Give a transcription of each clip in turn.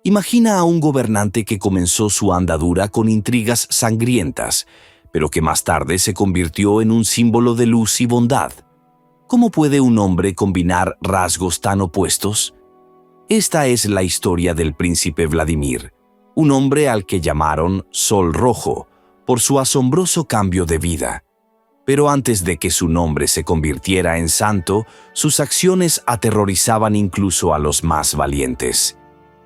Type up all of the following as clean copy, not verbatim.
Imagina a un gobernante que comenzó su andadura con intrigas sangrientas, pero que más tarde se convirtió en un símbolo de luz y bondad. ¿Cómo puede un hombre combinar rasgos tan opuestos? Esta es la historia del príncipe Vladimir, un hombre al que llamaron Sol Rojo, por su asombroso cambio de vida. Pero antes de que su nombre se convirtiera en santo, sus acciones aterrorizaban incluso a los más valientes.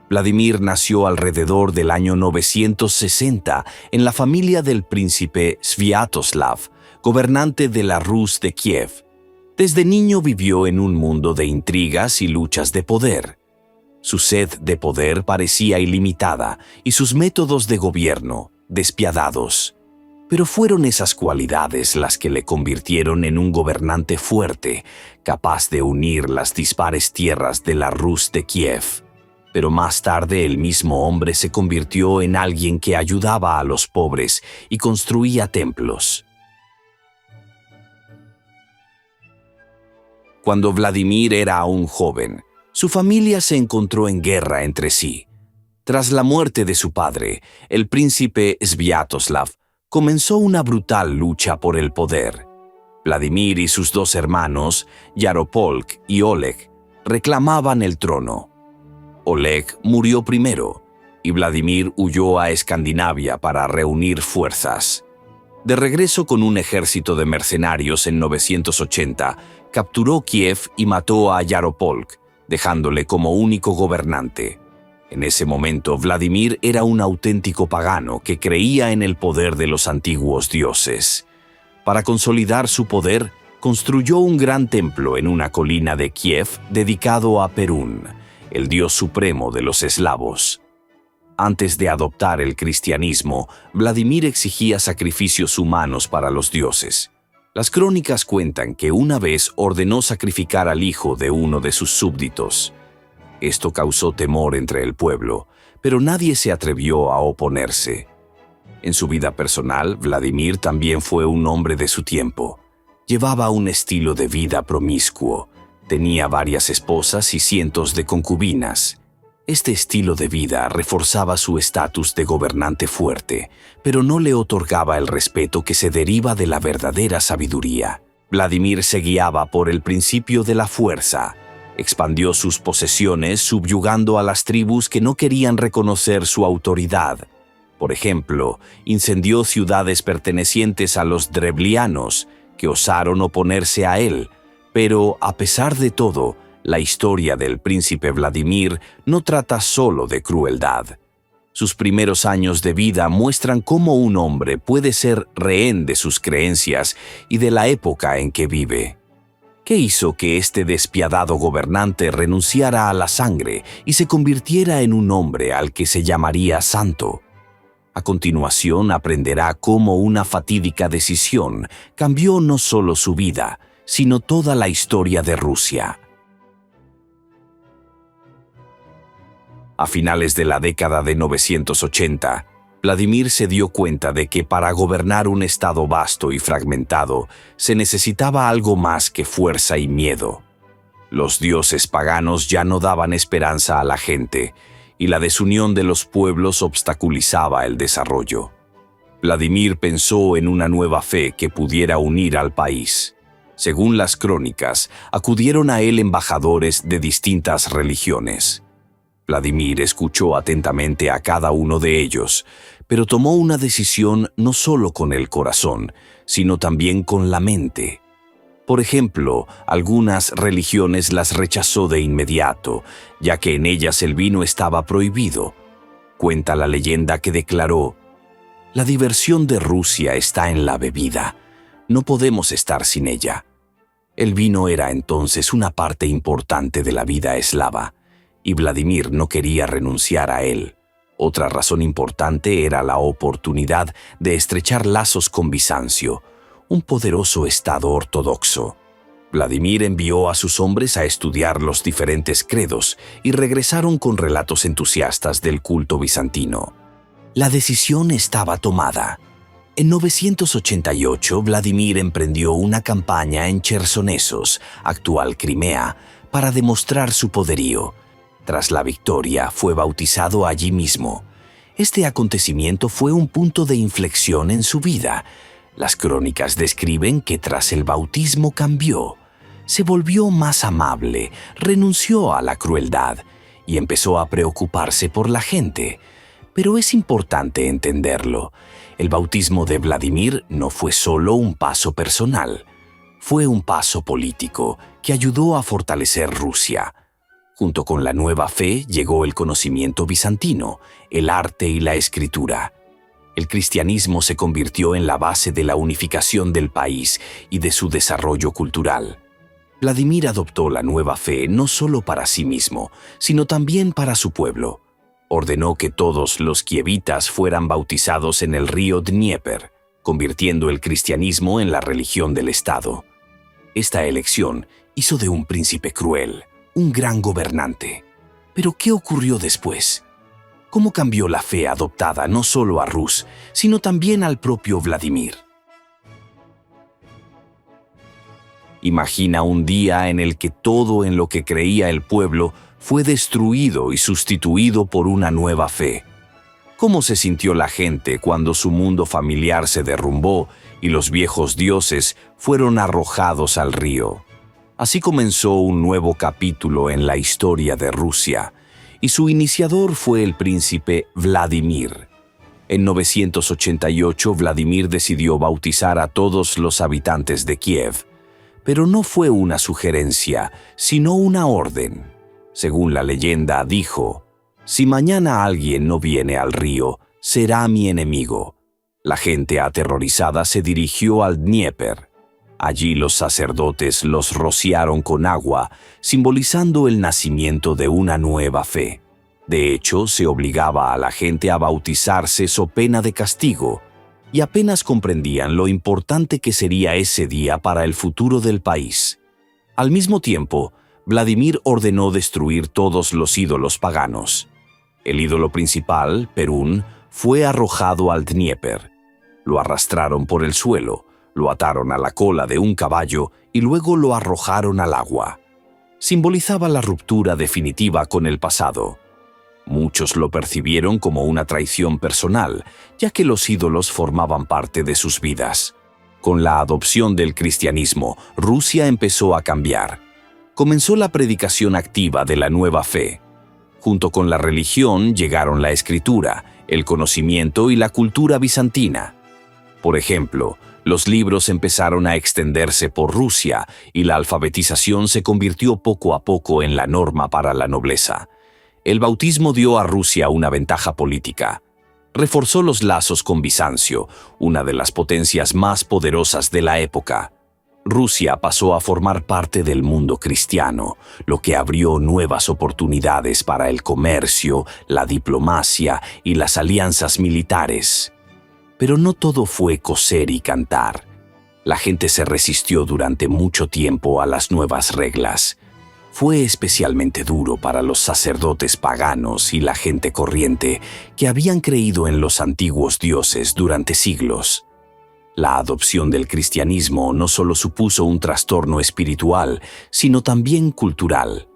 Vladimir nació alrededor del año 960 en la familia del príncipe Sviatoslav, gobernante de la Rus de Kiev. Desde niño vivió en un mundo de intrigas y luchas de poder. Su sed de poder parecía ilimitada y sus métodos de gobierno despiadados. Pero fueron esas cualidades las que le convirtieron en un gobernante fuerte, capaz de unir las dispares tierras de la Rus de Kiev. Pero más tarde el mismo hombre se convirtió en alguien que ayudaba a los pobres y construía templos. Cuando Vladimir era aún joven, su familia se encontró en guerra entre sí. Tras la muerte de su padre, el príncipe Sviatoslav comenzó una brutal lucha por el poder. Vladimir y sus dos hermanos, Yaropolk y Oleg, reclamaban el trono. Oleg murió primero y Vladimir huyó a Escandinavia para reunir fuerzas. De regreso con un ejército de mercenarios en 980, capturó Kiev y mató a Yaropolk, dejándole como único gobernante. En ese momento, Vladimir era un auténtico pagano que creía en el poder de los antiguos dioses. Para consolidar su poder, construyó un gran templo en una colina de Kiev dedicado a Perún, el dios supremo de los eslavos. Antes de adoptar el cristianismo, Vladimir exigía sacrificios humanos para los dioses. Las crónicas cuentan que una vez ordenó sacrificar al hijo de uno de sus súbditos. Esto causó temor entre el pueblo, pero nadie se atrevió a oponerse. En su vida personal, Vladimir también fue un hombre de su tiempo. Llevaba un estilo de vida promiscuo, tenía varias esposas y cientos de concubinas. Este estilo de vida reforzaba su estatus de gobernante fuerte, pero no le otorgaba el respeto que se deriva de la verdadera sabiduría. Vladimir se guiaba por el principio de la fuerza. Expandió sus posesiones subyugando a las tribus que no querían reconocer su autoridad. Por ejemplo, incendió ciudades pertenecientes a los Drevlianos, que osaron oponerse a él, pero, a pesar de todo, la historia del príncipe Vladimir no trata solo de crueldad. Sus primeros años de vida muestran cómo un hombre puede ser rehén de sus creencias y de la época en que vive. ¿Qué hizo que este despiadado gobernante renunciara a la sangre y se convirtiera en un hombre al que se llamaría santo? A continuación aprenderá cómo una fatídica decisión cambió no solo su vida, sino toda la historia de Rusia. A finales de la década de 980, Vladimir se dio cuenta de que para gobernar un estado vasto y fragmentado se necesitaba algo más que fuerza y miedo. Los dioses paganos ya no daban esperanza a la gente, y la desunión de los pueblos obstaculizaba el desarrollo. Vladimir pensó en una nueva fe que pudiera unir al país. Según las crónicas, acudieron a él embajadores de distintas religiones. Vladimir escuchó atentamente a cada uno de ellos, pero tomó una decisión no solo con el corazón, sino también con la mente. Por ejemplo, algunas religiones las rechazó de inmediato, ya que en ellas el vino estaba prohibido. Cuenta la leyenda que declaró: «La diversión de Rusia está en la bebida. No podemos estar sin ella». El vino era entonces una parte importante de la vida eslava, y Vladimir no quería renunciar a él. Otra razón importante era la oportunidad de estrechar lazos con Bizancio, un poderoso estado ortodoxo. Vladimir envió a sus hombres a estudiar los diferentes credos y regresaron con relatos entusiastas del culto bizantino. La decisión estaba tomada. En 988, Vladimir emprendió una campaña en Chersonesos, actual Crimea, para demostrar su poderío. Tras la victoria, fue bautizado allí mismo. Este acontecimiento fue un punto de inflexión en su vida. Las crónicas describen que tras el bautismo cambió. Se volvió más amable, renunció a la crueldad y empezó a preocuparse por la gente. Pero es importante entenderlo. El bautismo de Vladimir no fue solo un paso personal. Fue un paso político que ayudó a fortalecer Rusia. Junto con la nueva fe llegó el conocimiento bizantino, el arte y la escritura. El cristianismo se convirtió en la base de la unificación del país y de su desarrollo cultural. Vladimir adoptó la nueva fe no solo para sí mismo, sino también para su pueblo. Ordenó que todos los kievitas fueran bautizados en el río Dnieper, convirtiendo el cristianismo en la religión del Estado. Esta elección hizo de un príncipe cruel un gran gobernante. Pero ¿qué ocurrió después? ¿Cómo cambió la fe adoptada no solo a Rus, sino también al propio Vladimir? Imagina un día en el que todo en lo que creía el pueblo fue destruido y sustituido por una nueva fe. ¿Cómo se sintió la gente cuando su mundo familiar se derrumbó y los viejos dioses fueron arrojados al río? Así comenzó un nuevo capítulo en la historia de Rusia, y su iniciador fue el príncipe Vladimir. En 988, Vladimir decidió bautizar a todos los habitantes de Kiev, pero no fue una sugerencia, sino una orden. Según la leyenda, dijo: «Si mañana alguien no viene al río, será mi enemigo». La gente aterrorizada se dirigió al Dnieper. Allí los sacerdotes los rociaron con agua, simbolizando el nacimiento de una nueva fe. De hecho, se obligaba a la gente a bautizarse so pena de castigo, y apenas comprendían lo importante que sería ese día para el futuro del país. Al mismo tiempo, Vladimir ordenó destruir todos los ídolos paganos. El ídolo principal, Perún, fue arrojado al Dnieper. Lo arrastraron por el suelo, lo ataron a la cola de un caballo y luego lo arrojaron al agua. Simbolizaba la ruptura definitiva con el pasado. Muchos lo percibieron como una traición personal, ya que los ídolos formaban parte de sus vidas. Con la adopción del cristianismo, Rusia empezó a cambiar. Comenzó la predicación activa de la nueva fe. Junto con la religión llegaron la escritura, el conocimiento y la cultura bizantina. Por ejemplo, los libros empezaron a extenderse por Rusia y la alfabetización se convirtió poco a poco en la norma para la nobleza. El bautismo dio a Rusia una ventaja política. Reforzó los lazos con Bizancio, una de las potencias más poderosas de la época. Rusia pasó a formar parte del mundo cristiano, lo que abrió nuevas oportunidades para el comercio, la diplomacia y las alianzas militares. Pero no todo fue coser y cantar. La gente se resistió durante mucho tiempo a las nuevas reglas. Fue especialmente duro para los sacerdotes paganos y la gente corriente que habían creído en los antiguos dioses durante siglos. La adopción del cristianismo no solo supuso un trastorno espiritual, sino también cultural.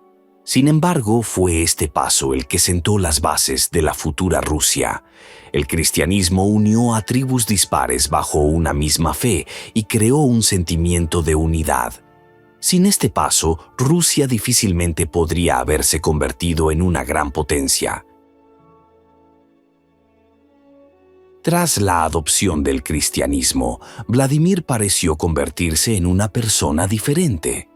Sin embargo, fue este paso el que sentó las bases de la futura Rusia. El cristianismo unió a tribus dispares bajo una misma fe y creó un sentimiento de unidad. Sin este paso, Rusia difícilmente podría haberse convertido en una gran potencia. Tras la adopción del cristianismo, Vladimir pareció convertirse en una persona diferente.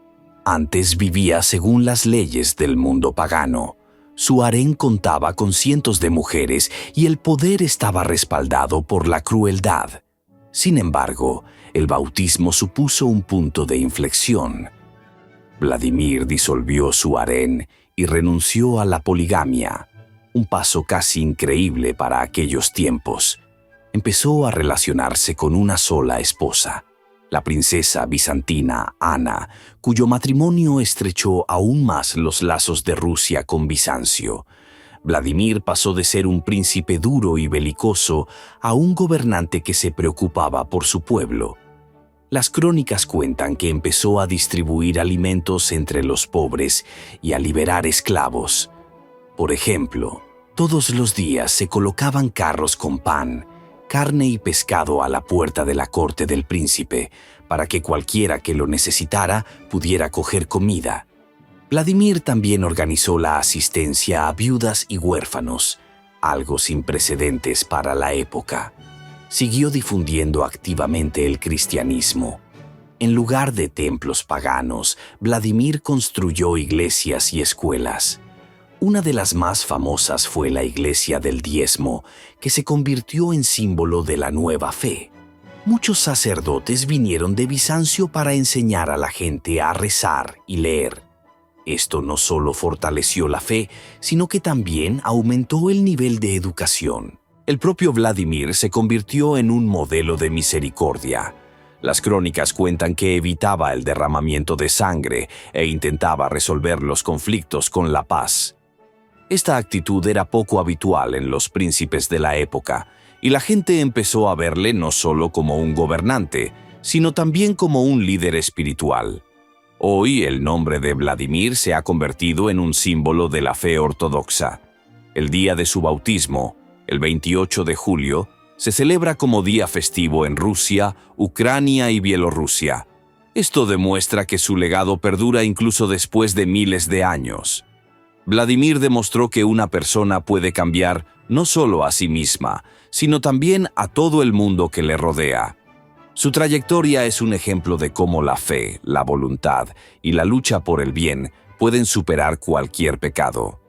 Antes vivía según las leyes del mundo pagano. Su harén contaba con cientos de mujeres y el poder estaba respaldado por la crueldad. Sin embargo, el bautismo supuso un punto de inflexión. Vladimir disolvió su harén y renunció a la poligamia, un paso casi increíble para aquellos tiempos. Empezó a relacionarse con una sola esposa, la princesa bizantina Ana, cuyo matrimonio estrechó aún más los lazos de Rusia con Bizancio. Vladimir pasó de ser un príncipe duro y belicoso a un gobernante que se preocupaba por su pueblo. Las crónicas cuentan que empezó a distribuir alimentos entre los pobres y a liberar esclavos. Por ejemplo, todos los días se colocaban carros con pan, carne y pescado a la puerta de la corte del príncipe, para que cualquiera que lo necesitara pudiera coger comida. Vladimir también organizó la asistencia a viudas y huérfanos, algo sin precedentes para la época. Siguió difundiendo activamente el cristianismo. En lugar de templos paganos, Vladimir construyó iglesias y escuelas. Una de las más famosas fue la Iglesia del Diezmo, que se convirtió en símbolo de la nueva fe. Muchos sacerdotes vinieron de Bizancio para enseñar a la gente a rezar y leer. Esto no solo fortaleció la fe, sino que también aumentó el nivel de educación. El propio Vladimir se convirtió en un modelo de misericordia. Las crónicas cuentan que evitaba el derramamiento de sangre e intentaba resolver los conflictos con la paz. Esta actitud era poco habitual en los príncipes de la época, y la gente empezó a verle no solo como un gobernante, sino también como un líder espiritual. Hoy el nombre de Vladimir se ha convertido en un símbolo de la fe ortodoxa. El día de su bautismo, el 28 de julio, se celebra como día festivo en Rusia, Ucrania y Bielorrusia. Esto demuestra que su legado perdura incluso después de miles de años. Vladimir demostró que una persona puede cambiar no solo a sí misma, sino también a todo el mundo que le rodea. Su trayectoria es un ejemplo de cómo la fe, la voluntad y la lucha por el bien pueden superar cualquier pecado.